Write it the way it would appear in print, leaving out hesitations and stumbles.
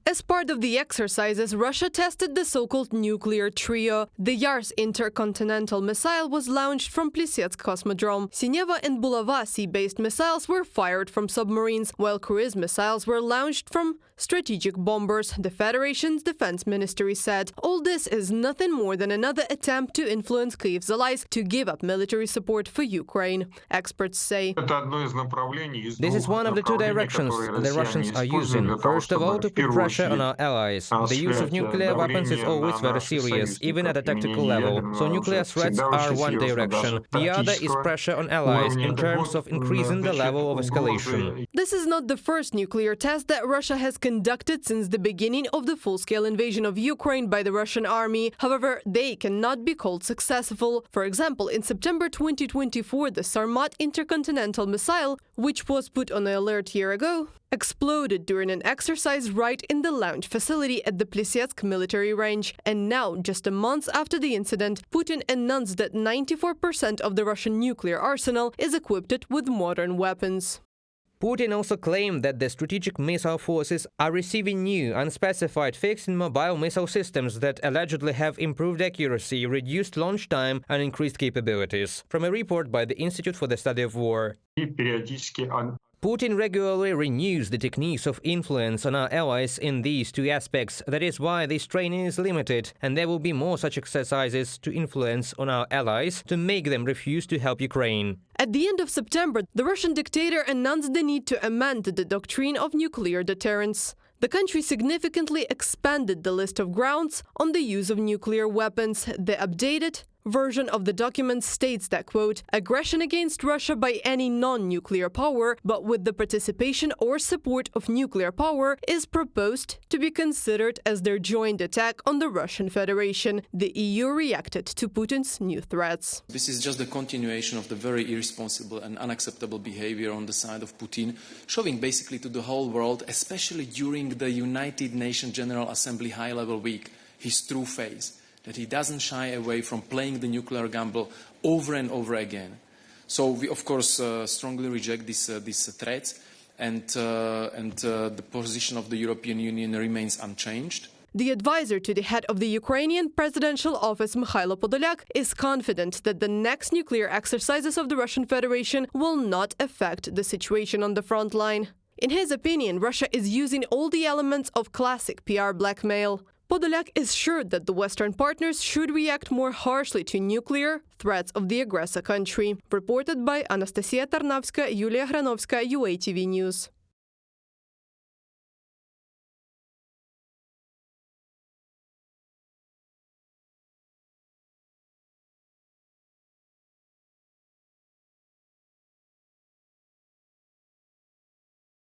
As part of the exercises, Russia tested the so-called nuclear trio. The Yars intercontinental missile was launched from Plesetsk Cosmodrome. Sineva and Bulava sea-based missiles were fired from submarines, while cruise missiles were launched from strategic bombers, the Federation's defense ministry said. All this is nothing more than another attempt to influence Kyiv's allies to give up military support for Ukraine. Experts say this is one of the two directions the Russians are using. First of all, to put pressure on our allies. The use of nuclear weapons is always very serious, even at a tactical level. So nuclear threats are one direction. The other is pressure on allies in terms of increasing the level of escalation. This is not the first nuclear test that Russia has conducted since the beginning of the full-scale invasion of Ukraine by the Russian army. However, they cannot be called successful. For example, in September 2024, the Sarmat intercontinental missile, which was put on alert a year ago, exploded during an exercise right in the launch facility at the Plesetsk military range. And now, just a month after the incident, Putin announced that 94% of the Russian nuclear arsenal is equipped with modern weapons. Putin also claimed that the strategic missile forces are receiving new, unspecified fixed and mobile missile systems that allegedly have improved accuracy, reduced launch time and increased capabilities. From a report by the Institute for the Study of War. Putin regularly renews the techniques of influence on our allies in these two aspects. That is why this training is limited, and there will be more such exercises to influence on our allies to make them refuse to help Ukraine. At the end of September, the Russian dictator announced the need to amend the doctrine of nuclear deterrence. The country significantly expanded the list of grounds on the use of nuclear weapons. The updated version of the document states that, quote, aggression against Russia by any non-nuclear power, but with the participation or support of nuclear power, is proposed to be considered as their joint attack on the Russian Federation. The EU reacted to Putin's new threats. This is just the continuation of the very irresponsible and unacceptable behavior on the side of Putin, showing basically to the whole world, especially during the United Nations General Assembly High-Level Week, his true face. That he doesn't shy away from playing the nuclear gamble over and over again. So we, of course, strongly reject these threats, and the position of the European Union remains unchanged. The advisor to the head of the Ukrainian presidential office, Mikhailo Podolyak, is confident that the next nuclear exercises of the Russian Federation will not affect the situation on the front line. In his opinion, Russia is using all the elements of classic PR blackmail. Podolyak is sure that the Western partners should react more harshly to nuclear threats of the aggressor country. Reported by Anastasia Tarnavska, Yulia Granovska, UATV News.